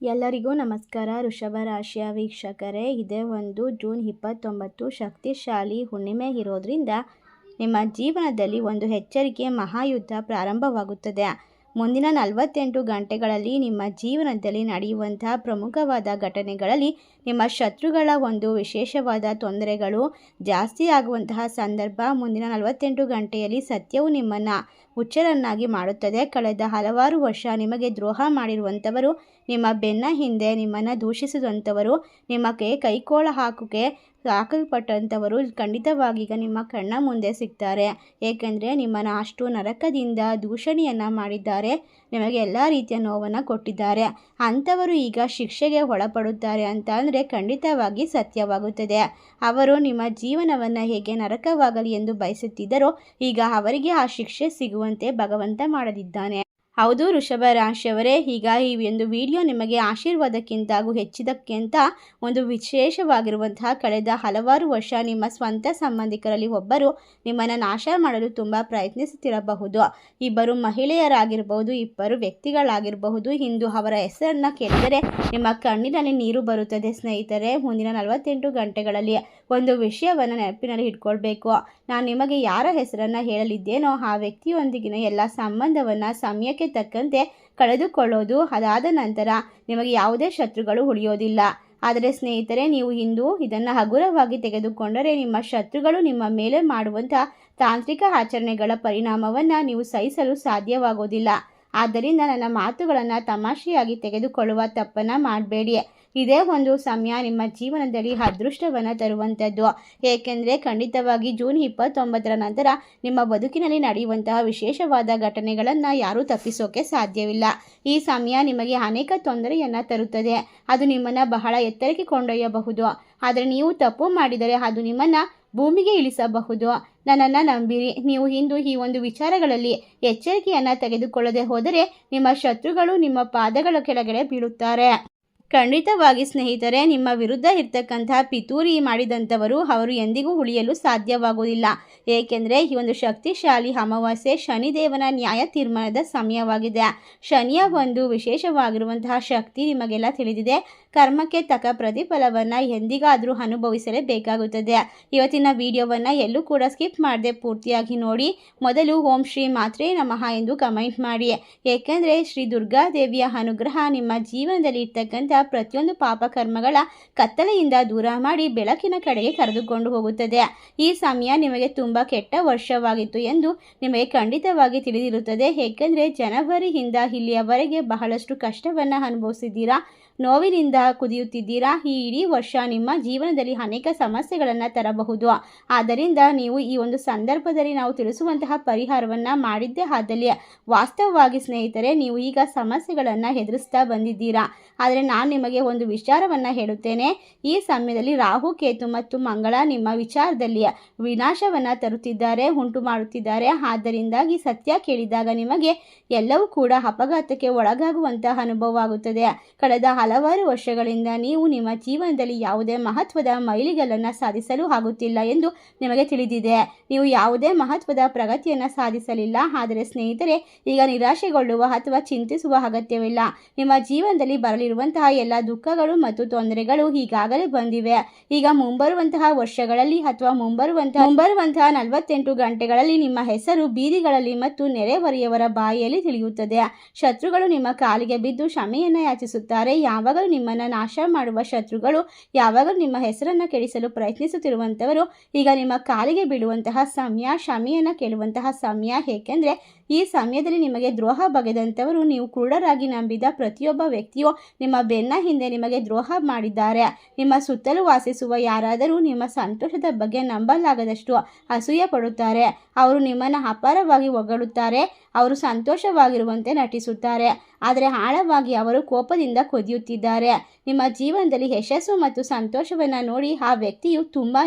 ಎಲ್ಲರಿಗೂ ನಮಸ್ಕಾರ. ವೃಷಭ ರಾಶಿಯ ವೀಕ್ಷಕರೇ, ಇದೇ ಒಂದು ಜೂನ್ 29 ಶಕ್ತಿಶಾಲಿ ಹುಣ್ಣಿಮೆ ಇರೋದ್ರಿಂದ ನಿಮ್ಮ ಜೀವನದಲ್ಲಿ ಒಂದು ಎಚ್ಚರಿಕೆ ಮಹಾಯುದ್ಧ ಪ್ರಾರಂಭವಾಗುತ್ತದೆ. ಮುಂದಿನ 48 ಗಂಟೆಗಳಲ್ಲಿ ನಿಮ್ಮ ಜೀವನದಲ್ಲಿ ನಡೆಯುವಂತಹ ಪ್ರಮುಖವಾದ ಘಟನೆಗಳಲ್ಲಿ ನಿಮ್ಮ ಶತ್ರುಗಳ ಒಂದು ವಿಶೇಷವಾದ ತೊಂದರೆಗಳು ಜಾಸ್ತಿ ಆಗುವಂತಹ ಸಂದರ್ಭ. ಮುಂದಿನ 48 ಗಂಟೆಯಲ್ಲಿ ಸತ್ಯವು ನಿಮ್ಮನ್ನು ಹುಚ್ಚರನ್ನಾಗಿ ಮಾಡುತ್ತದೆ. ಕಳೆದ ಹಲವಾರು ವರ್ಷ ನಿಮಗೆ ದ್ರೋಹ ಮಾಡಿರುವಂಥವರು, ನಿಮ್ಮ ಬೆನ್ನ ಹಿಂದೆ ನಿಮ್ಮನ್ನು ದೂಷಿಸಿದಂಥವರು, ನಿಮಗೆ ಕೈಕೋಳ ಹಾಕಲ್ಪಟ್ಟಂಥವರು ಖಂಡಿತವಾಗಿ ಈಗ ನಿಮ್ಮ ಕಣ್ಣ ಮುಂದೆ ಸಿಗ್ತಾರೆ. ಏಕೆಂದರೆ ನಿಮ್ಮನ್ನು ಅಷ್ಟು ನರಕದಿಂದ ದೂಷಣೆಯನ್ನು ಮಾಡಿದ್ದಾರೆ, ನಿಮಗೆ ಎಲ್ಲ ರೀತಿಯ ನೋವನ್ನು ಕೊಟ್ಟಿದ್ದಾರೆ. ಅಂಥವರು ಈಗ ಶಿಕ್ಷೆಗೆ ಒಳಪಡುತ್ತಾರೆ ಅಂತ ಅಂದರೆ ಖಂಡಿತವಾಗಿ ಸತ್ಯವಾಗುತ್ತದೆ. ಅವರು ನಿಮ್ಮ ಜೀವನವನ್ನು ಹೇಗೆ ನರಕವಾಗಲಿ ಎಂದು ಬಯಸುತ್ತಿದ್ದರೋ ಈಗ ಅವರಿಗೆ ಆ ಶಿಕ್ಷೆ ಸಿಗುವಂತೆ ಭಗವಂತ ಮಾಡಲಿದ್ದಾನೆ. ಹೌದು ವೃಷಭ ರಾಶಿಯವರೇ, ಈಗ ಈ ಒಂದು ವಿಡಿಯೋ ನಿಮಗೆ ಆಶೀರ್ವಾದಕ್ಕಿಂತಾಗೂ ಹೆಚ್ಚಿದಕ್ಕಿಂತ ಒಂದು ವಿಶೇಷವಾಗಿರುವಂತಹ ಕಳೆದ ಹಲವಾರು ವರ್ಷ ನಿಮ್ಮ ಸ್ವಂತ ಸಂಬಂಧಿಕರಲ್ಲಿ ಒಬ್ಬರು ನಿಮ್ಮನ್ನು ನಾಶ ಮಾಡಲು ತುಂಬ ಪ್ರಯತ್ನಿಸುತ್ತಿರಬಹುದು. ಇಬ್ಬರು ಮಹಿಳೆಯರಾಗಿರಬಹುದು, ಇಬ್ಬರು ವ್ಯಕ್ತಿಗಳಾಗಿರಬಹುದು. ಇಂದು ಅವರ ಹೆಸರನ್ನು ಕೇಳಿದರೆ ನಿಮ್ಮ ಕಣ್ಣಿನಲ್ಲಿ ನೀರು ಬರುತ್ತದೆ. ಸ್ನೇಹಿತರೆ, ಮುಂದಿನ 48 ಗಂಟೆಗಳಲ್ಲಿ ಒಂದು ವಿಷಯವನ್ನು ನೆನಪಿನಲ್ಲಿ ಇಟ್ಕೊಳ್ಬೇಕು. ನಾನು ನಿಮಗೆ ಯಾರ ಹೆಸರನ್ನು ಹೇಳಲಿದ್ದೇನೋ ಆ ವ್ಯಕ್ತಿಯೊಂದಿಗಿನ ಎಲ್ಲ ಸಂಬಂಧವನ್ನು ಸಮಯಕ್ಕೆ ತಕ್ಕಂತೆ ಕಳೆದುಕೊಳ್ಳೋದು. ಅದಾದ ನಂತರ ನಿಮಗೆ ಯಾವುದೇ ಶತ್ರುಗಳು ಉಳಿಯೋದಿಲ್ಲ. ಆದರೆ ಸ್ನೇಹಿತರೆ, ನೀವು ಇಂದು ಇದನ್ನು ಹಗುರವಾಗಿ ತೆಗೆದುಕೊಂಡರೆ ನಿಮ್ಮ ಶತ್ರುಗಳು ನಿಮ್ಮ ಮೇಲೆ ಮಾಡುವಂಥ ತಾಂತ್ರಿಕ ಆಚರಣೆಗಳ ಪರಿಣಾಮವನ್ನು ನೀವು ಸಹಿಸಲು ಸಾಧ್ಯವಾಗೋದಿಲ್ಲ. ಆದ್ದರಿಂದ ನನ್ನ ಮಾತುಗಳನ್ನು ತಮಾಷೆಯಾಗಿ ತೆಗೆದುಕೊಳ್ಳುವ ತಪ್ಪನ್ನು ಮಾಡಬೇಡಿ. ಇದೇ ಒಂದು ಸಮಯ ನಿಮ್ಮ ಜೀವನದಲ್ಲಿ ಅದೃಷ್ಟವನ್ನು ತರುವಂಥದ್ದು. ಏಕೆಂದರೆ ಖಂಡಿತವಾಗಿ ಜೂನ್ 29ರ ನಂತರ ನಿಮ್ಮ ಬದುಕಿನಲ್ಲಿ ನಡೆಯುವಂತಹ ವಿಶೇಷವಾದ ಘಟನೆಗಳನ್ನು ಯಾರೂ ತಪ್ಪಿಸೋಕೆ ಸಾಧ್ಯವಿಲ್ಲ. ಈ ಸಮಯ ನಿಮಗೆ ಅನೇಕ ತೊಂದರೆಯನ್ನು ತರುತ್ತದೆ. ಅದು ನಿಮ್ಮನ್ನು ಬಹಳ ಎತ್ತರಕ್ಕೆ ಕೊಂಡೊಯ್ಯಬಹುದು. ಆದರೆ ನೀವು ತಪ್ಪು ಮಾಡಿದರೆ ಅದು ನಿಮ್ಮನ್ನು ಭೂಮಿಗೆ ಇಳಿಸಬಹುದು. ನನ್ನನ್ನು ನಂಬಿರಿ. ನೀವು ಇಂದು ಈ ಒಂದು ವಿಚಾರಗಳಲ್ಲಿ ಎಚ್ಚರಿಕೆಯನ್ನು ತೆಗೆದುಕೊಳ್ಳದೆ ಹೋದರೆ ನಿಮ್ಮ ಶತ್ರುಗಳು ನಿಮ್ಮ ಪಾದಗಳ ಕೆಳಗಡೆ ಬೀಳುತ್ತಾರೆ. ಖಂಡಿತವಾಗಿ ಸ್ನೇಹಿತರೆ, ನಿಮ್ಮ ವಿರುದ್ಧ ಇರ್ತಕ್ಕಂತಹ ಪಿತೂರಿ ಮಾಡಿದಂಥವರು ಅವರು ಎಂದಿಗೂ ಉಳಿಯಲು ಸಾಧ್ಯವಾಗುವುದಿಲ್ಲ. ಏಕೆಂದರೆ ಈ ಒಂದು ಶಕ್ತಿಶಾಲಿ ಅಮಾವಾಸ್ಯೆ ಶನಿದೇವನ ನ್ಯಾಯ ತೀರ್ಮಾನದ ಸಮಯವಾಗಿದೆ. ಶನಿಯ ಒಂದು ವಿಶೇಷವಾಗಿರುವಂತಹ ಶಕ್ತಿ ನಿಮಗೆಲ್ಲ ತಿಳಿದಿದೆ. ಕರ್ಮಕ್ಕೆ ತಕ್ಕ ಪ್ರತಿಫಲವನ್ನು ಎಂದಿಗಾದರೂ ಅನುಭವಿಸಲೇಬೇಕಾಗುತ್ತದೆ. ಇವತ್ತಿನ ವಿಡಿಯೋವನ್ನು ಎಲ್ಲೂ ಕೂಡ ಸ್ಕಿಪ್ ಮಾಡದೆ ಪೂರ್ತಿಯಾಗಿ ನೋಡಿ. ಮೊದಲು ಓಂ ಶ್ರೀ ಮಾತ್ರೇ ನಮಃ ಎಂದು ಕಮೆಂಟ್ ಮಾಡಿ. ಏಕೆಂದರೆ ಶ್ರೀ ದುರ್ಗಾದೇವಿಯ ಅನುಗ್ರಹ ನಿಮ್ಮ ಜೀವನದಲ್ಲಿ ಇರ್ತಕ್ಕಂಥ ಪ್ರತಿಯೊಂದು ಪಾಪಕರ್ಮಗಳ ಕತ್ತಲೆಯಿಂದ ದೂರ ಮಾಡಿ ಬೆಳಕಿನ ಕಡೆಗೆ ಕರೆದುಕೊಂಡು ಹೋಗುತ್ತದೆ. ಈ ಸಮಯ ನಿಮಗೆ ತುಂಬ ಕೆಟ್ಟ ವರ್ಷವಾಗಿತ್ತು ಎಂದು ನಿಮಗೆ ಖಂಡಿತವಾಗಿ ತಿಳಿದಿರುತ್ತದೆ. ಏಕೆಂದರೆ ಜನವರಿಯಿಂದ ಇಲ್ಲಿಯವರೆಗೆ ಬಹಳಷ್ಟು ಕಷ್ಟವನ್ನು ಅನುಭವಿಸಿದ್ದೀರಾ, ನೋವಿನಿಂದ ಕುದಿಯುತ್ತಿದ್ದೀರಾ. ಈ ಇಡೀ ವರ್ಷ ನಿಮ್ಮ ಜೀವನದಲ್ಲಿ ಅನೇಕ ಸಮಸ್ಯೆಗಳನ್ನು ತರಬಹುದು. ಆದ್ದರಿಂದ ನೀವು ಈ ಒಂದು ಸಂದರ್ಭದಲ್ಲಿ ನಾವು ತಿಳಿಸುವಂತಹ ಪರಿಹಾರವನ್ನು ಮಾಡಿದ್ದೇ ಆದಲ್ಲಿ ವಾಸ್ತವವಾಗಿ ಸ್ನೇಹಿತರೆ ನೀವು ಈಗ ಸಮಸ್ಯೆಗಳನ್ನು ಎದುರಿಸ್ತಾ ಬಂದಿದ್ದೀರಾ. ಆದರೆ ನಾನು ನಿಮಗೆ ಒಂದು ವಿಚಾರವನ್ನು ಹೇಳುತ್ತೇನೆ. ಈ ಸಮಯದಲ್ಲಿ ರಾಹು, ಕೇತು ಮತ್ತು ಮಂಗಳ ನಿಮ್ಮ ವಿಚಾರದಲ್ಲಿ ವಿನಾಶವನ್ನು ತರುತ್ತಿದ್ದಾರೆ, ಉಂಟು ಮಾಡುತ್ತಿದ್ದಾರೆ. ಆದ್ದರಿಂದಾಗಿ ಸತ್ಯ ಕೇಳಿದಾಗ ನಿಮಗೆ ಎಲ್ಲವೂ ಕೂಡ ಅಪಘಾತಕ್ಕೆ ಒಳಗಾಗುವಂತಹ ಅನುಭವ ಆಗುತ್ತದೆ. ಕಳೆದ ಹಲವಾರು ವರ್ಷಗಳಿಂದ ನೀವು ನಿಮ್ಮ ಜೀವನದಲ್ಲಿ ಯಾವುದೇ ಮಹತ್ವದ ಮೈಲಿಗಲ್ಲನ್ನು ಸಾಧಿಸಲು ಆಗುತ್ತಿಲ್ಲ ಎಂದು ನಿಮಗೆ ತಿಳಿದಿದೆ. ನೀವು ಯಾವುದೇ ಮಹತ್ವದ ಪ್ರಗತಿಯನ್ನು ಸಾಧಿಸಲಿಲ್ಲ. ಆದರೆ ಸ್ನೇಹಿತರೆ, ಈಗ ನಿರಾಶೆಗೊಳ್ಳುವ ಅಥವಾ ಚಿಂತಿಸುವ ಅಗತ್ಯವಿಲ್ಲ. ನಿಮ್ಮ ಜೀವನದಲ್ಲಿ ಬರಲಿರುವಂತಹ ಎಲ್ಲ ದುಃಖಗಳು ಮತ್ತು ತೊಂದರೆಗಳು ಈಗಾಗಲೇ ಬಂದಿವೆ. ಈಗ ಮುಂಬರುವಂತಹ ವರ್ಷಗಳಲ್ಲಿ ಅಥವಾ ಮುಂಬರುವಂತಹ 48 ಗಂಟೆಗಳಲ್ಲಿ ನಿಮ್ಮ ಹೆಸರು ಬೀದಿಗಳಲ್ಲಿ ಮತ್ತು ನೆರೆಹೊರೆಯವರ ಬಾಯಿಯಲ್ಲಿ ತಿಳಿಯುತ್ತದೆ. ಶತ್ರುಗಳು ನಿಮ್ಮ ಕಾಲಿಗೆ ಬಿದ್ದು ಕ್ಷಮೆಯನ್ನು ಯಾಚಿಸುತ್ತಾರೆ. ಯಾವಾಗಲೂ ನಿಮ್ಮನ್ನು ನಾಶ ಮಾಡುವ ಶತ್ರುಗಳು, ಯಾವಾಗಲೂ ನಿಮ್ಮ ಹೆಸರನ್ನು ಕೆಡಿಸಲು ಪ್ರಯತ್ನಿಸುತ್ತಿರುವಂಥವರು ಈಗ ನಿಮ್ಮ ಕಾಲಿಗೆ ಬೀಳುವಂತಹ ಸಮಯ, ಕ್ಷಮೆಯನ್ನು ಕೇಳುವಂತಹ ಸಮಯ. ಏಕೆಂದರೆ ಈ ಸಮಯದಲ್ಲಿ ನಿಮಗೆ ದ್ರೋಹ ಬಗೆದಂಥವರು, ನೀವು ಕುರುಡರಾಗಿ ನಂಬಿದ ಪ್ರತಿಯೊಬ್ಬ ವ್ಯಕ್ತಿಯು ನಿಮ್ಮ ಬೆನ್ನ ಹಿಂದೆ ನಿಮಗೆ ದ್ರೋಹ ಮಾಡಿದ್ದಾರೆ. ನಿಮ್ಮ ಸುತ್ತಲೂ ವಾಸಿಸುವ ಯಾರಾದರೂ ನಿಮ್ಮ ಸಂತೋಷದ ಬಗ್ಗೆ ನಂಬಲಾಗದಷ್ಟು ಅಸೂಯೆ ಪಡುತ್ತಾರೆ. ಅವರು ನಿಮ್ಮನ್ನು ಅಪಾರವಾಗಿ ಹೊಗಳುತ್ತಾರೆ. ಅವರು ಸಂತೋಷವಾಗಿರುವಂತೆ ನಟಿಸುತ್ತಾರೆ, ಆದರೆ ಆಳವಾಗಿ ಅವರು ಕೋಪದಿಂದ ಕೊದಿಯುತ್ತಿದ್ದಾರೆ. ನಿಮ್ಮ ಜೀವನದಲ್ಲಿ ಯಶಸ್ಸು ಮತ್ತು ಸಂತೋಷವನ್ನು ನೋಡಿ ಆ ವ್ಯಕ್ತಿಯು ತುಂಬಾ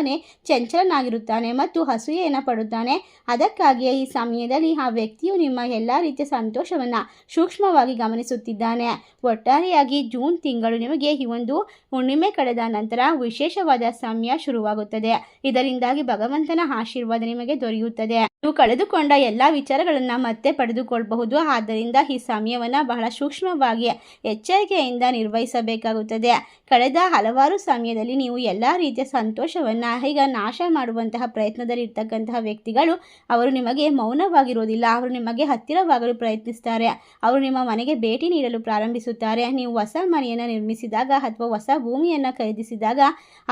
ಚಂಚಲನಾಗಿರುತ್ತಾನೆ ಮತ್ತು ಅಸೂಯೆಯನ್ನು ಪಡುತ್ತಾನೆ. ಅದಕ್ಕಾಗಿಯೇ ಈ ಸಮಯದಲ್ಲಿ ಆ ವ್ಯಕ್ತಿಯು ನಿಮ್ಮ ಎಲ್ಲ ರೀತಿಯ ಸಂತೋಷವನ್ನು ಸೂಕ್ಷ್ಮವಾಗಿ ಗಮನಿಸುತ್ತಿದ್ದಾನೆ. ಒಟ್ಟಾರೆಯಾಗಿ ಜೂನ್ ತಿಂಗಳು ನಿಮಗೆ ಈ ಒಂದು ಹುಣ್ಣಿಮೆ ಕಳೆದ ನಂತರ ವಿಶೇಷವಾದ ಸಮಯ ಶುರುವಾಗುತ್ತದೆ. ಇದರಿಂದಾಗಿ ಭಗವಂತನ ಆಶೀರ್ವಾದ ನಿಮಗೆ ದೊರೆಯುತ್ತದೆ. ನೀವು ಕಳೆದುಕೊಂಡ ಎಲ್ಲ ವಿಚಾರಗಳನ್ನು ಮತ್ತೆ ಪಡೆದುಕೊಳ್ಳಬಹುದು. ಆದ್ದರಿಂದ ಈ ಸಮಯವನ್ನು ಬಹಳ ಸೂಕ್ಷ್ಮವಾಗಿ ಎಚ್ಚರಿಕೆಯಿಂದ ನಿರ್ವಹಿಸಬೇಕಾಗುತ್ತದೆ. ಕಳೆದ ಹಲವಾರು ಸಮಯದಲ್ಲಿ ನೀವು ಎಲ್ಲ ರೀತಿಯ ಸಂತೋಷವನ್ನು ಈಗ ನಾಶ ಮಾಡುವಂತಹ ಪ್ರಯತ್ನದಲ್ಲಿ ಇರ್ತಕ್ಕಂತಹ ವ್ಯಕ್ತಿಗಳು ಅವರು ನಿಮಗೆ ಮೌನವಾಗಿರೋದಿಲ್ಲ. ಅವರು ನಿಮಗೆ ಹತ್ತಿರವಾಗಲು ಪ್ರಯತ್ನಿಸ್ತಾರೆ. ಅವರು ನಿಮ್ಮ ಮನೆಗೆ ಭೇಟಿ ನೀಡಲು ಪ್ರಾರಂಭಿಸುತ್ತಾರೆ. ನೀವು ಹೊಸ ಮನೆಯನ್ನು ನಿರ್ಮಿಸಿದಾಗ ಅಥವಾ ಹೊಸ ಭೂಮಿಯನ್ನು ಖರೀದಿಸಿದಾಗ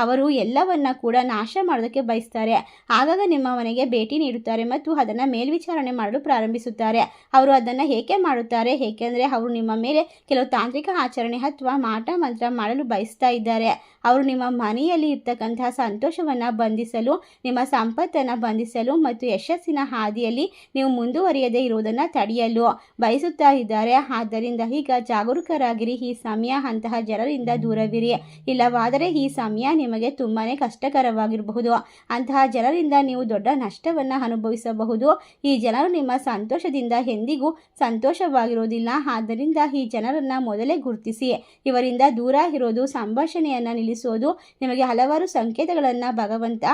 ಅವರು ಎಲ್ಲವನ್ನ ಕೂಡ ನಾಶ ಮಾಡೋದಕ್ಕೆ ಬಯಸ್ತಾರೆ. ಆಗಾಗ ನಿಮ್ಮ ಮನೆಗೆ ಭೇಟಿ ನೀಡುತ್ತಾರೆ ಮತ್ತು ಅದನ್ನು ಮೇಲ್ವಿಚಾರಣೆ ಮಾಡಲು ಪ್ರಾರಂಭಿಸುತ್ತಾರೆ. ಅವರು ಅದನ್ನು ಏಕೆ ಮಾಡುತ್ತಾರೆ? ಏಕೆಂದರೆ ಅವರು ನಿಮ್ಮ ಮೇಲೆ ಕೆಲವು ತಾಂತ್ರಿಕ ಆಚರಣೆ ಅಥವಾ ಮಾಟ ಮಂತ್ರ ಮಾಡಲು ಬಯಸ್ತಾ ಇದ್ದಾರೆ. ಅವರು ನಿಮ್ಮ ಮನೆಯಲ್ಲಿ ಇರ್ತಕ್ಕಂತಹ ಸಂತೋಷವನ್ನು ಬಂಧಿಸಲು, ನಿಮ್ಮ ಸಂಪತ್ತನ್ನು ಬಂಧಿಸಲು ಮತ್ತು ಯಶಸ್ಸಿನ ಹಾದಿಯಲ್ಲಿ ನೀವು ಮುಂದುವರಿಯದೇ ಇರುವುದನ್ನು ತಡೆಯಲು ಬಯಸುತ್ತಾ ಇದ್ದಾರೆ. ಆದ್ದರಿಂದ ಈಗ ಜಾಗರೂಕರಾಗಿರಿ. ಈ ಸಮಯ ಅಂತಹ ಜನರಿಂದ ದೂರವಿರಿ. ಇಲ್ಲವಾದರೆ ಈ ಸಮಯ ನಿಮಗೆ ತುಂಬಾ ಕಷ್ಟಕರವಾಗಿರಬಹುದು. ಅಂತಹ ಜನರಿಂದ ನೀವು ದೊಡ್ಡ ನಷ್ಟವನ್ನು ಅನುಭವಿಸಬಹುದು. ಈ ಜನರು ನಿಮ್ಮ ಸಂತೋಷದಿಂದ ಎಂದಿಗೂ ಸಂತೋಷವಾಗಿರೋದಿಲ್ಲ. ಆದ್ದರಿಂದ ಈ ಜನರನ್ನು ಮೊದಲೇ ಗುರುತಿಸಿ ಇವರಿಂದ ದೂರ ಇರೋದು, ಸಂಭಾಷಣೆಯನ್ನು ನಿಲ್ಲಿಸೋದು. ನಿಮಗೆ ಹಲವಾರು ಸಂಕೇತಗಳನ್ನು ಭಗವಂತ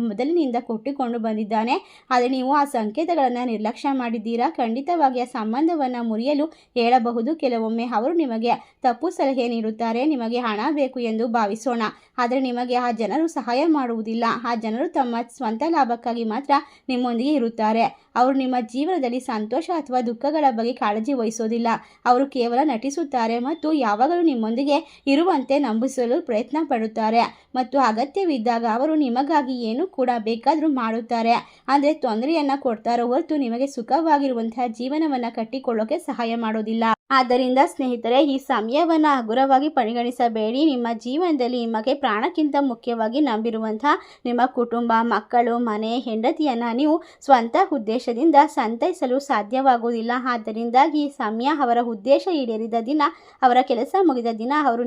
ಮೊದಲಿನಿಂದ ಕೊಟ್ಟುಕೊಂಡು ಬಂದಿದ್ದಾನೆ. ಆದರೆ ನೀವು ಆ ಸಂಕೇತಗಳನ್ನು ನಿರ್ಲಕ್ಷ್ಯ ಮಾಡಿದ್ದೀರಾ. ಖಂಡಿತವಾಗಿ ಆ ಸಂಬಂಧವನ್ನು ಮುರಿಯಲು ಹೇಳಬಹುದು. ಕೆಲವೊಮ್ಮೆ ಅವರು ನಿಮಗೆ ತಪ್ಪು ಸಲಹೆ ನೀಡುತ್ತಾರೆ. ನಿಮಗೆ ಹಣ ಬೇಕು ಎಂದು ಭಾವಿಸೋಣ, ಆದರೆ ನಿಮಗೆ ಆ ಜನರು ಸಹಾಯ ಮಾಡುವುದಿಲ್ಲ. ಆ ಜನರು ತಮ್ಮ ಸ್ವಂತ ಲಾಭಕ್ಕಾಗಿ ಮಾತ್ರ ನಿಮ್ಮೊಂದಿಗೆ ಇರುತ್ತಾರೆ. ಅವರು ನಿಮ್ಮ ಜೀವನದಲ್ಲಿ ಸಂತೋಷ ಅಥವಾ ದುಃಖಗಳ ಬಗ್ಗೆ ಕಾಳಜಿ ವಹಿಸೋದಿಲ್ಲ. ಅವರು ಕೇವಲ ನಟಿಸುತ್ತಾರೆ ಮತ್ತು ಯಾವಾಗಲೂ ನಿಮ್ಮೊಂದಿಗೆ ಇರುವಂತೆ ನಂಬಿಸಲು ಪ್ರಯತ್ನ ಪಡುತ್ತಾರೆ ಮತ್ತು ಅಗತ್ಯವಿದ್ದಾಗ ಅವರು ನಿಮಗಾಗಿ ಏನು ಕೂಡ ಬೇಕಾದರೂ ಮಾಡುತ್ತಾರೆ. ಅಂದರೆ ತೊಂದರೆಯನ್ನು ಕೊಡ್ತಾರೋ ಹೊರತು ನಿಮಗೆ ಸುಖವಾಗಿರುವಂತಹ ಜೀವನವನ್ನು ಕಟ್ಟಿಕೊಳ್ಳೋಕೆ ಸಹಾಯ ಮಾಡೋದಿಲ್ಲ. ಆದ್ದರಿಂದ ಸ್ನೇಹಿತರೆ, ಈ ಸಮಯವನ್ನು ಹಗುರವಾಗಿ ಪರಿಗಣಿಸಬೇಡಿ. ನಿಮ್ಮ ಜೀವನದಲ್ಲಿ ನಿಮಗೆ ಪ್ರಾಣಕ್ಕಿಂತ ಮುಖ್ಯವಾಗಿ ನಂಬಿರುವಂತಹ ನಿಮ್ಮ ಕುಟುಂಬ, ಮಕ್ಕಳು, ಮನೆ, ಹೆಂಡತಿಯನ್ನು ನೀವು ಸ್ವಂತ ಉದ್ದೇಶದಿಂದ ಸಂತೈಸಲು ಸಾಧ್ಯವಾಗುವುದಿಲ್ಲ. ಆದ್ದರಿಂದಾಗಿ ಈ ಸಮಯ ಅವರ ಉದ್ದೇಶ ಈಡೇರಿದ ದಿನ, ಅವರ ಕೆಲಸ ಮುಗಿದ ದಿನ ಅವರು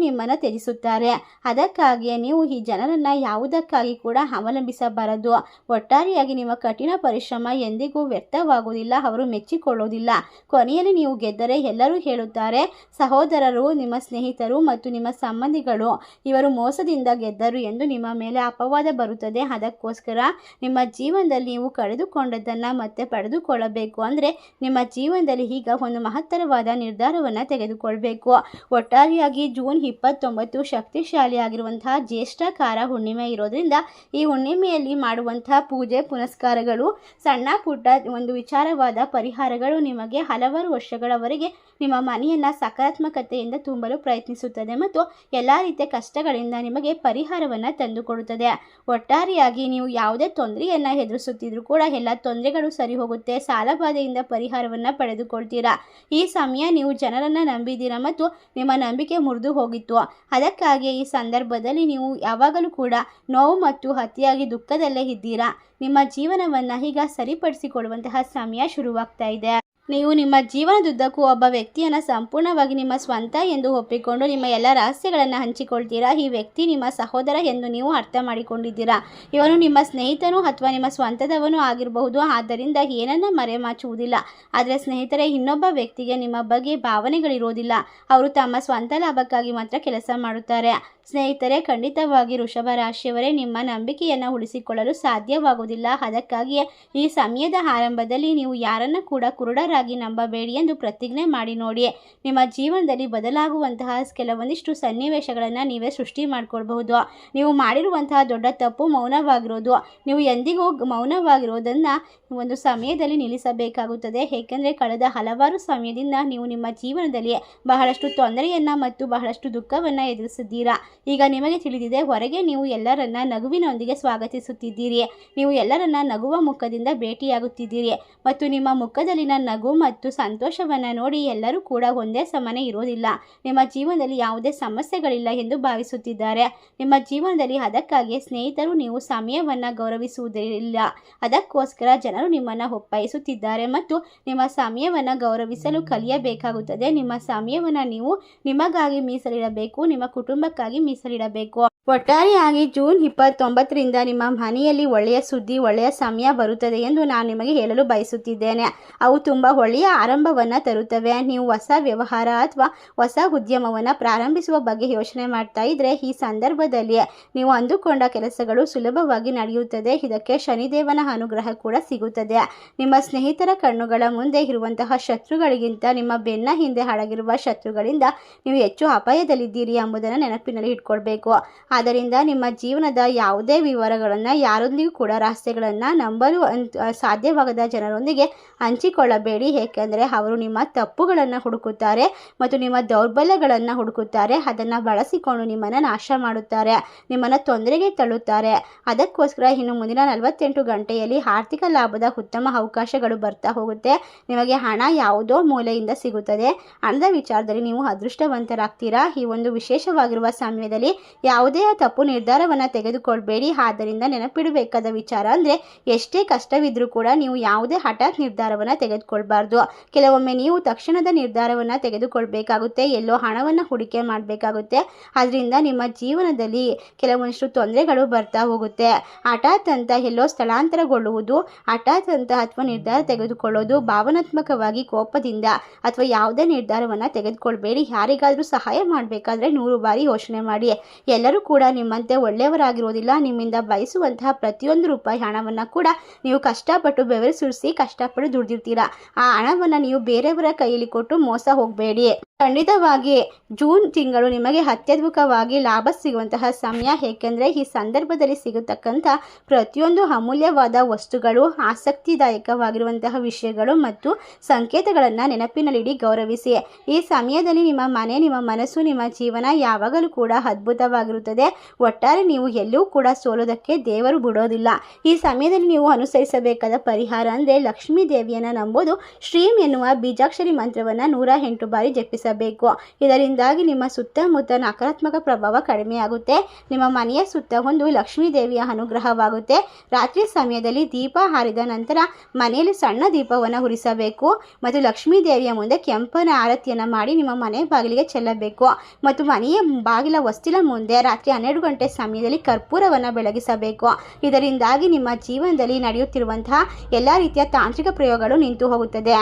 ನಿಮ್ಮನ್ನು ತ್ಯಜಿಸುತ್ತಾರೆ. ಅದಕ್ಕಾಗಿಯೇ ನೀವು ಈ ಜನರನ್ನು ಯಾವುದಕ್ಕಾಗಿ ಕೂಡ ಅವಲಂಬಿಸಬಾರದು. ಒಟ್ಟಾರೆಯಾಗಿ ನಿಮ್ಮ ಕಠಿಣ ಪರಿಶ್ರಮ ಎಂದಿಗೂ ವ್ಯರ್ಥವಾಗುವುದಿಲ್ಲ. ಅವರು ಮೆಚ್ಚಿಕೊಳ್ಳುವುದಿಲ್ಲ. ಕೊನೆಯಲ್ಲಿ ನೀವು ಗೆದ್ದರೆ ಎಲ್ಲರೂ ಹೇಳುತ್ತಾರೆ, ಸಹೋದರರು, ನಿಮ್ಮ ಸ್ನೇಹಿತರು ಮತ್ತು ನಿಮ್ಮ ಸಂಬಂಧಿಗಳು ಇವರು ಮೋಸದಿಂದ ಗೆದ್ದರು ಎಂದು ನಿಮ್ಮ ಮೇಲೆ ಅಪವಾದ ಬರುತ್ತದೆ. ಅದಕ್ಕೋಸ್ಕರ ನಿಮ್ಮ ಜೀವನದಲ್ಲಿ ನೀವು ಕಳೆದುಕೊಂಡದ್ದನ್ನು ಮತ್ತೆ ಪಡೆದುಕೊಳ್ಳಬೇಕು ಅಂದರೆ ನಿಮ್ಮ ಜೀವನದಲ್ಲಿ ಈಗ ಒಂದು ಮಹತ್ತರವಾದ ನಿರ್ಧಾರವನ್ನು ತೆಗೆದುಕೊಳ್ಬೇಕು. ಒಟ್ಟಾರೆಯಾಗಿ ಜೂನ್ 29 ಶಕ್ತಿಶಾಲಿಯಾಗಿರುವಂತಹ ಜ್ಯೇಷ್ಠಕಾರ ಹುಣ್ಣಿಮೆ ಇರೋದ್ರಿಂದ ಈ ಹುಣ್ಣಿಮೆಯಲ್ಲಿ ಮಾಡುವಂತಹ ಪೂಜೆ ಪುನಸ್ಕಾರಗಳು, ಸಣ್ಣ ಪುಟ್ಟ ಒಂದು ವಿಚಾರವಾದ ಪರಿಹಾರಗಳು ನಿಮಗೆ ಹಲವಾರು ವರ್ಷಗಳವರೆಗೆ ನಿಮ್ಮ ಮನೆಯನ್ನು ಸಕಾರಾತ್ಮಕತೆಯಿಂದ ತುಂಬಲು ಪ್ರಯತ್ನಿಸುತ್ತದೆ ಮತ್ತು ಎಲ್ಲ ರೀತಿಯ ಕಷ್ಟಗಳಿಂದ ನಿಮಗೆ ಪರಿಹಾರವನ್ನು ತಂದುಕೊಡುತ್ತದೆ. ಒಟ್ಟಾರೆಯಾಗಿ ನೀವು ಯಾವುದೇ ತೊಂದರೆಯನ್ನು ಎದುರಿಸುತ್ತಿದ್ರೂ ಕೂಡ ಎಲ್ಲ ತೊಂದರೆಗಳು ಸರಿ ಹೋಗುತ್ತೆ. ಸಾಲಬಾಧೆಯಿಂದ ಪರಿಹಾರವನ್ನು ಪಡೆದುಕೊಳ್ತೀರಾ. ಈ ಸಮಯ ನೀವು ಜನರನ್ನು ನಂಬಿದ್ದೀರಾ ಮತ್ತು ನಿಮ್ಮ ನಂಬಿಕೆ ಮುರಿದು ಹೋಗಿತ್ತು. ಅದಕ್ಕಾಗಿಯೇ ಈ ಸಂದರ್ಭದಲ್ಲಿ ನೀವು ಯಾವಾಗಲೂ ಕೂಡ ನೋವು ಮತ್ತು ಅತಿಯಾಗಿ ದುಃಖದಲ್ಲೇ ಇದ್ದೀರಾ. ನಿಮ್ಮ ಜೀವನವನ್ನು ಈಗ ಸರಿಪಡಿಸಿಕೊಳ್ಳುವಂತಹ ಸಮಯ ಶುರುವಾಗ್ತಾ ಇದೆ. ನೀವು ನಿಮ್ಮ ಜೀವನದುದ್ದಕ್ಕೂ ಒಬ್ಬ ವ್ಯಕ್ತಿಯನ್ನು ಸಂಪೂರ್ಣವಾಗಿ ನಿಮ್ಮ ಸ್ವಂತ ಎಂದು ಒಪ್ಪಿಕೊಂಡು ನಿಮ್ಮ ಎಲ್ಲ ರಹಸ್ಯಗಳನ್ನು ಹಂಚಿಕೊಳ್ತೀರಾ. ಈ ವ್ಯಕ್ತಿ ನಿಮ್ಮ ಸಹೋದರ ಎಂದು ನೀವು ಅರ್ಥ ಮಾಡಿಕೊಂಡಿದ್ದೀರಾ. ಇವನು ನಿಮ್ಮ ಸ್ನೇಹಿತನು ಅಥವಾ ನಿಮ್ಮ ಸ್ವಂತದವನು ಆಗಿರಬಹುದು. ಆದ್ದರಿಂದ ಏನನ್ನ ಮರೆಮಾಚುವುದಿಲ್ಲ. ಆದರೆ ಸ್ನೇಹಿತರೆ, ಇನ್ನೊಬ್ಬ ವ್ಯಕ್ತಿಗೆ ನಿಮ್ಮ ಬಗ್ಗೆ ಭಾವನೆಗಳಿರೋದಿಲ್ಲ. ಅವರು ತಮ್ಮ ಸ್ವಂತ ಲಾಭಕ್ಕಾಗಿ ಮಾತ್ರ ಕೆಲಸ ಮಾಡುತ್ತಾರೆ. ಸ್ನೇಹಿತರೆ, ಖಂಡಿತವಾಗಿ ವೃಷಭ ರಾಶಿಯವರೇ, ನಿಮ್ಮ ನಂಬಿಕೆಯನ್ನು ಉಳಿಸಿಕೊಳ್ಳಲು ಸಾಧ್ಯವಾಗುವುದಿಲ್ಲ. ಅದಕ್ಕಾಗಿಯೇ ಈ ಸಮಯದ ಆರಂಭದಲ್ಲಿ ನೀವು ಯಾರನ್ನು ಕೂಡ ಕುರುಡರಾಗಿ ನಂಬಬೇಡಿ ಎಂದು ಪ್ರತಿಜ್ಞೆ ಮಾಡಿ ನೋಡಿ. ನಿಮ್ಮ ಜೀವನದಲ್ಲಿ ಬದಲಾಗುವಂತಹ ಕೆಲವೊಂದಿಷ್ಟು ಸನ್ನಿವೇಶಗಳನ್ನು ನೀವೇ ಸೃಷ್ಟಿ ಮಾಡಿಕೊಳ್ಬಹುದು. ನೀವು ಮಾಡಿರುವಂತಹ ದೊಡ್ಡ ತಪ್ಪು ಮೌನವಾಗಿರೋದು. ನೀವು ಎಂದಿಗೂ ಮೌನವಾಗಿರೋದನ್ನು ಒಂದು ಸಮಯದಲ್ಲಿ ನಿಲ್ಲಿಸಬೇಕಾಗುತ್ತದೆ. ಏಕೆಂದರೆ ಕಳೆದ ಹಲವಾರು ಸಮಯದಿಂದ ನೀವು ನಿಮ್ಮ ಜೀವನದಲ್ಲಿ ಬಹಳಷ್ಟು ತೊಂದರೆಯನ್ನು ಮತ್ತು ಬಹಳಷ್ಟು ದುಃಖವನ್ನು ಎದುರಿಸಿದ್ದೀರಾ. ಈಗ ನಿಮಗೆ ತಿಳಿದಿದೆ, ಹೊರಗೆ ನೀವು ಎಲ್ಲರನ್ನ ನಗುವಿನೊಂದಿಗೆ ಸ್ವಾಗತಿಸುತ್ತಿದ್ದೀರಿ. ನೀವು ಎಲ್ಲರನ್ನ ನಗುವ ಮುಖದಿಂದ ಭೇಟಿಯಾಗುತ್ತಿದ್ದೀರಿ ಮತ್ತು ನಿಮ್ಮ ಮುಖದಲ್ಲಿನ ನಗು ಮತ್ತು ಸಂತೋಷವನ್ನು ನೋಡಿ ಎಲ್ಲರೂ ಕೂಡ ಒಂದೇ ಸಮನೆ ಇರೋದಿಲ್ಲ. ನಿಮ್ಮ ಜೀವನದಲ್ಲಿ ಯಾವುದೇ ಸಮಸ್ಯೆಗಳಿಲ್ಲ ಎಂದು ಭಾವಿಸುತ್ತಿದ್ದಾರೆ. ನಿಮ್ಮ ಜೀವನದಲ್ಲಿ ಅದಕ್ಕಾಗಿ ಸ್ನೇಹಿತರು ನೀವು ಸಮಯವನ್ನು ಗೌರವಿಸುವುದಿಲ್ಲ. ಅದಕ್ಕೋಸ್ಕರ ಜನರು ನಿಮ್ಮನ್ನು ಒಪ್ಪಿಸುತ್ತಿದ್ದಾರೆ ಮತ್ತು ನಿಮ್ಮ ಸಮಯವನ್ನು ಗೌರವಿಸಲು ಕಲಿಯಬೇಕಾಗುತ್ತದೆ. ನಿಮ್ಮ ಸಮಯವನ್ನು ನೀವು ನಿಮಗಾಗಿ ಮೀಸಲಿಡಬೇಕು, ನಿಮ್ಮ ಕುಟುಂಬಕ್ಕಾಗಿ ಮೀಸಲಿಡಬೇಕು. ಒಟ್ಟಾರೆಯಾಗಿ ಜೂನ್ 29ರಿಂದ ನಿಮ್ಮ ಮನೆಯಲ್ಲಿ ಒಳ್ಳೆಯ ಸುದ್ದಿ, ಒಳ್ಳೆಯ ಸಮಯ ಬರುತ್ತದೆ ಎಂದು ನಾನು ನಿಮಗೆ ಹೇಳಲು ಬಯಸುತ್ತಿದ್ದೇನೆ. ಅವು ತುಂಬ ಒಳ್ಳೆಯ ಆರಂಭವನ್ನು ತರುತ್ತವೆ. ನೀವು ಹೊಸ ವ್ಯವಹಾರ ಅಥವಾ ಹೊಸ ಉದ್ಯಮವನ್ನು ಪ್ರಾರಂಭಿಸುವ ಬಗ್ಗೆ ಯೋಚನೆ ಮಾಡ್ತಾ ಇದ್ದರೆ ಈ ಸಂದರ್ಭದಲ್ಲಿ ನೀವು ಅಂದುಕೊಂಡ ಕೆಲಸಗಳು ಸುಲಭವಾಗಿ ನಡೆಯುತ್ತದೆ. ಇದಕ್ಕೆ ಶನಿದೇವನ ಅನುಗ್ರಹ ಕೂಡ ಸಿಗುತ್ತದೆ. ನಿಮ್ಮ ಸ್ನೇಹಿತರ ಕಣ್ಣುಗಳ ಮುಂದೆ ಇರುವಂತಹ ಶತ್ರುಗಳಿಗಿಂತ ನಿಮ್ಮ ಬೆನ್ನ ಹಿಂದೆ ಅಡಗಿರುವ ಶತ್ರುಗಳಿಂದ ನೀವು ಹೆಚ್ಚು ಅಪಾಯದಲ್ಲಿದ್ದೀರಿ ಎಂಬುದನ್ನು ನೆನಪಿನಲ್ಲಿ ಇಟ್ಕೊಳ್ಬೇಕು. ಆದ್ದರಿಂದ ನಿಮ್ಮ ಜೀವನದ ಯಾವುದೇ ವಿವರಗಳನ್ನು ಯಾರೊಂದಿಗೂ ಕೂಡ ರಹಸ್ಯಗಳನ್ನು ನಂಬಲು ಸಾಧ್ಯವಾಗದ ಜನರೊಂದಿಗೆ ಹಂಚಿಕೊಳ್ಳಬೇಡಿ. ಏಕೆಂದರೆ ಅವರು ನಿಮ್ಮ ತಪ್ಪುಗಳನ್ನು ಹುಡುಕುತ್ತಾರೆ ಮತ್ತು ನಿಮ್ಮ ದೌರ್ಬಲ್ಯಗಳನ್ನು ಹುಡುಕುತ್ತಾರೆ. ಅದನ್ನು ಬಳಸಿಕೊಂಡು ನಿಮ್ಮನ್ನು ನಾಶ ಮಾಡುತ್ತಾರೆ, ನಿಮ್ಮನ್ನು ತೊಂದರೆಗೆ ತಳ್ಳುತ್ತಾರೆ. ಅದಕ್ಕೋಸ್ಕರ ಇನ್ನು ಮುಂದಿನ 48 ಗಂಟೆಯಲ್ಲಿ ಆರ್ಥಿಕ ಲಾಭದ ಉತ್ತಮ ಅವಕಾಶಗಳು ಬರ್ತಾ ಹೋಗುತ್ತೆ. ನಿಮಗೆ ಹಣ ಯಾವುದೋ ಮೂಲೆಯಿಂದ ಸಿಗುತ್ತದೆ. ಹಣದ ವಿಚಾರದಲ್ಲಿ ನೀವು ಅದೃಷ್ಟವಂತರಾಗ್ತೀರಾ. ಈ ಒಂದು ವಿಶೇಷವಾಗಿರುವ ಸಮಯದಲ್ಲಿ ಯಾವುದೇ ತಪ್ಪು ನಿರ್ಧಾರವನ್ನು ತೆಗೆದುಕೊಳ್ಬೇಡಿ. ಆದ್ದರಿಂದ ನೆನಪಿಡಬೇಕಾದ ವಿಚಾರ ಅಂದರೆ ಎಷ್ಟೇ ಕಷ್ಟವಿದ್ರೂ ಕೂಡ ನೀವು ಯಾವುದೇ ಹಠಾತ್ ನಿರ್ಧಾರವನ್ನು ತೆಗೆದುಕೊಳ್ಬಾರ್ದು. ಕೆಲವೊಮ್ಮೆ ನೀವು ತಕ್ಷಣದ ನಿರ್ಧಾರವನ್ನು ತೆಗೆದುಕೊಳ್ಬೇಕಾಗುತ್ತೆ, ಎಲ್ಲೋ ಹಣವನ್ನು ಹೂಡಿಕೆ ಮಾಡಬೇಕಾಗುತ್ತೆ. ಅದರಿಂದ ನಿಮ್ಮ ಜೀವನದಲ್ಲಿ ಕೆಲವೊಂದಿಷ್ಟು ತೊಂದರೆಗಳು ಬರ್ತಾ ಹೋಗುತ್ತೆ. ಹಠಾತ್ ಅಂತ ಎಲ್ಲೋ ಸ್ಥಳಾಂತರಗೊಳ್ಳುವುದು, ಹಠಾತ್ ಅಂತ ಅಥವಾ ನಿರ್ಧಾರ ತೆಗೆದುಕೊಳ್ಳೋದು, ಭಾವನಾತ್ಮಕವಾಗಿ ಕೋಪದಿಂದ ಅಥವಾ ಯಾವುದೇ ನಿರ್ಧಾರವನ್ನು ತೆಗೆದುಕೊಳ್ಬೇಡಿ. ಯಾರಿಗಾದರೂ ಸಹಾಯ ಮಾಡಬೇಕಾದ್ರೆ 100 ಬಾರಿ ಯೋಚನೆ ಮಾಡಿ. ಎಲ್ಲರೂ ಕೂಡ ನಿಮ್ಮಂತೆ ಒಳ್ಳೆಯವರಾಗಿರೋದಿಲ್ಲ. ನಿಮ್ಮಿಂದ ಬಯಸುವಂತಹ ಪ್ರತಿಯೊಂದು ರೂಪಾಯಿ ಹಣವನ್ನು ಕೂಡ ನೀವು ಕಷ್ಟಪಟ್ಟು ಬೆವರು ಸುರಿಸಿ ಕಷ್ಟಪಟ್ಟು ದುಡಿದಿರ್ತೀರಾ. ಆ ಹಣವನ್ನು ನೀವು ಬೇರೆಯವರ ಕೈಯಲ್ಲಿ ಕೊಟ್ಟು ಮೋಸ ಹೋಗಬೇಡಿ. ಖಂಡಿತವಾಗಿ ಜೂನ್ ತಿಂಗಳು ನಿಮಗೆ ಅತ್ಯದ್ಭುತವಾಗಿ ಲಾಭ ಸಿಗುವಂತಹ ಸಮಯ. ಏಕೆಂದರೆ ಈ ಸಂದರ್ಭದಲ್ಲಿ ಸಿಗತಕ್ಕಂಥ ಪ್ರತಿಯೊಂದು ಅಮೂಲ್ಯವಾದ ವಸ್ತುಗಳು, ಆಸಕ್ತಿದಾಯಕವಾಗಿರುವಂತಹ ವಿಷಯಗಳು ಮತ್ತು ಸಂಕೇತಗಳನ್ನು ನೆನಪಿನಲ್ಲಿಡಿ, ಗೌರವಿಸಿ. ಈ ಸಮಯದಲ್ಲಿ ನಿಮ್ಮ ಮನೆ, ನಿಮ್ಮ ಮನಸ್ಸು, ನಿಮ್ಮ ಜೀವನ ಯಾವಾಗಲೂ ಕೂಡ ಅದ್ಭುತವಾಗಿರುತ್ತದೆ. ಒಟ್ಟಾರೆ ನೀವು ಎಲ್ಲೂ ಕೂಡ ಸೋಲೋದಕ್ಕೆ ದೇವರು ಬಿಡೋದಿಲ್ಲ. ಈ ಸಮಯದಲ್ಲಿ ನೀವು ಅನುಸರಿಸಬೇಕಾದ ಪರಿಹಾರ ಅಂದರೆ ಲಕ್ಷ್ಮೀ ದೇವಿಯನ್ನು ನಂಬೋದು ಶ್ರೀಂ ಎನ್ನುವ ಬೀಜಾಕ್ಷರಿ ಮಂತ್ರವನ್ನು 108 ಬಾರಿ ಜಪಿಸಬೇಕು. ಇದರಿಂದಾಗಿ ನಿಮ್ಮ ಸುತ್ತಮುತ್ತ ನಕಾರಾತ್ಮಕ ಪ್ರಭಾವ ಕಡಿಮೆಯಾಗುತ್ತೆ. ನಿಮ್ಮ ಮನೆಯ ಸುತ್ತ ಒಂದು ಲಕ್ಷ್ಮೀ ದೇವಿಯ ಅನುಗ್ರಹವಾಗುತ್ತೆ. ರಾತ್ರಿ ಸಮಯದಲ್ಲಿ ದೀಪ ಹಾರಿದ ನಂತರ ಮನೆಯಲ್ಲಿ ಸಣ್ಣ ದೀಪವನ್ನು ಉರಿಸಬೇಕು ಮತ್ತು ಲಕ್ಷ್ಮೀ ದೇವಿಯ ಮುಂದೆ ಕೆಂಪನ ಆರತಿಯನ್ನು ಮಾಡಿ ನಿಮ್ಮ ಮನೆ ಬಾಗಿಲಿಗೆ ಚೆಲ್ಲಬೇಕು ಮತ್ತು ಮನೆಯ ಬಾಗಿಲ ಹೊಸ್ತಿಲ ಮುಂದೆ ರಾತ್ರಿ 12 ಗಂಟೆ ಸಮಯದಲ್ಲಿ ಕರ್ಪೂರವನ್ನು ಬೆಳಗಿಸಬೇಕು. ಇದರಿಂದಾಗಿ ನಿಮ್ಮ ಜೀವನದಲ್ಲಿ ನಡೆಯುತ್ತಿರುವಂತಹ ಎಲ್ಲ ರೀತಿಯ ತಾಂತ್ರಿಕ ಪ್ರಯೋಗಗಳು ನಿಂತು ಹೋಗುತ್ತದೆ.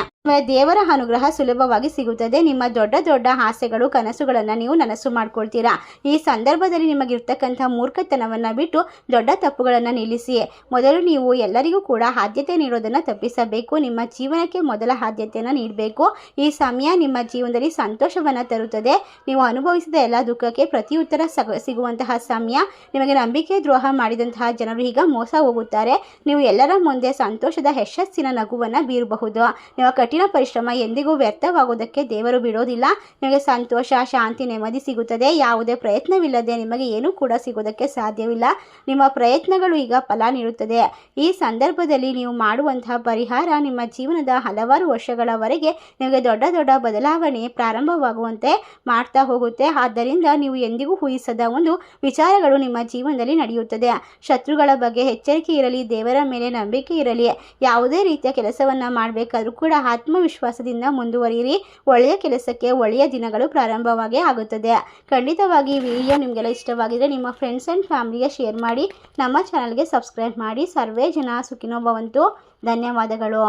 ದೇವರ ಅನುಗ್ರಹ ಸುಲಭವಾಗಿ ಸಿಗುತ್ತದೆ. ನಿಮ್ಮ ದೊಡ್ಡ ದೊಡ್ಡ ಆಸೆಗಳು, ಕನಸುಗಳನ್ನು ನೀವು ನನಸು ಮಾಡ್ಕೊಳ್ತೀರಾ. ಈ ಸಂದರ್ಭದಲ್ಲಿ ನಿಮಗಿರ್ತಕ್ಕಂಥ ಮೂರ್ಖತನವನ್ನು ಬಿಟ್ಟು ದೊಡ್ಡ ತಪ್ಪುಗಳನ್ನು ನಿಲ್ಲಿಸಿ. ಮೊದಲು ನೀವು ಎಲ್ಲರಿಗೂ ಕೂಡ ಆದ್ಯತೆ ನೀಡೋದನ್ನು ತಪ್ಪಿಸಬೇಕು. ನಿಮ್ಮ ಜೀವನಕ್ಕೆ ಮೊದಲ ಆದ್ಯತೆಯನ್ನು ನೀಡಬೇಕು. ಈ ಸಮಯ ನಿಮ್ಮ ಜೀವನದಲ್ಲಿ ಸಂತೋಷವನ್ನು ತರುತ್ತದೆ. ನೀವು ಅನುಭವಿಸಿದ ಎಲ್ಲ ದುಃಖಕ್ಕೆ ಪ್ರತಿಯುತ್ತರ ಸಿಗುವಂತಹ ಸಮಯ. ನಿಮಗೆ ನಂಬಿಕೆ ದ್ರೋಹ ಮಾಡಿದಂತಹ ಜನರು ಈಗ ಮೋಸ ಹೋಗುತ್ತಾರೆ. ನೀವು ಎಲ್ಲರ ಮುಂದೆ ಸಂತೋಷದ ಯಶಸ್ಸಿನ ನಗುವನ್ನು ಬೀರಬಹುದು. ನಿಮ್ಮ ಕಠಿಣ ಪರಿಶ್ರಮ ಎಂದಿಗೂ ವ್ಯರ್ಥವಾಗುವುದಕ್ಕೆ ದೇವರು ಬಿಡೋದಿಲ್ಲ. ನಿಮಗೆ ಸಂತೋಷ, ಶಾಂತಿ, ನೆಮ್ಮದಿ ಸಿಗುತ್ತದೆ. ಯಾವುದೇ ಪ್ರಯತ್ನವಿಲ್ಲದೆ ನಿಮಗೆ ಏನೂ ಕೂಡ ಸಿಗೋದಕ್ಕೆ ಸಾಧ್ಯವಿಲ್ಲ. ನಿಮ್ಮ ಪ್ರಯತ್ನಗಳು ಈಗ ಫಲ ನೀಡುತ್ತದೆ. ಈ ಸಂದರ್ಭದಲ್ಲಿ ನೀವು ಮಾಡುವಂತಹ ಪರಿಹಾರ ನಿಮ್ಮ ಜೀವನದ ಹಲವಾರು ವರ್ಷಗಳವರೆಗೆ ನಿಮಗೆ ದೊಡ್ಡ ದೊಡ್ಡ ಬದಲಾವಣೆ ಪ್ರಾರಂಭವಾಗುವಂತೆ ಮಾಡ್ತಾ ಹೋಗುತ್ತೆ. ಆದ್ದರಿಂದ ನೀವು ಎಂದಿಗೂ ಊಹಿಸದ ಒಂದು ವಿಚಾರಗಳು ನಿಮ್ಮ ಜೀವನದಲ್ಲಿ ನಡೆಯುತ್ತದೆ. ಶತ್ರುಗಳ ಬಗ್ಗೆ ಎಚ್ಚರಿಕೆ ಇರಲಿ, ದೇವರ ಮೇಲೆ ನಂಬಿಕೆ ಇರಲಿ. ಯಾವುದೇ ರೀತಿಯ ಕೆಲಸವನ್ನು ಮಾಡಬೇಕಾದ್ರೂ ಕೂಡ ಆತ್ಮವಿಶ್ವಾಸದಿಂದ ಮುಂದುವರಿಯಿರಿ. ಒಳ್ಳೆಯ ಕೆಲಸಕ್ಕೆ ಒಳ್ಳೆಯ ದಿನಗಳು ಪ್ರಾರಂಭವಾಗಿ ಆಗುತ್ತದೆ. ಖಂಡಿತವಾಗಿ ಈ ವಿಡಿಯೋ ನಿಮಗೆಲ್ಲ ಇಷ್ಟವಾಗಿದ್ದರೆ ನಿಮ್ಮ ಫ್ರೆಂಡ್ಸ್ ಆ್ಯಂಡ್ ಫ್ಯಾಮಿಲಿಗೆ ಶೇರ್ ಮಾಡಿ. ನಮ್ಮ ಚಾನಲ್ಗೆ ಸಬ್ಸ್ಕ್ರೈಬ್ ಮಾಡಿ. ಸರ್ವೇ ಜನ ಸುಖಿನೋ ಭವಂತು. ಧನ್ಯವಾದಗಳು.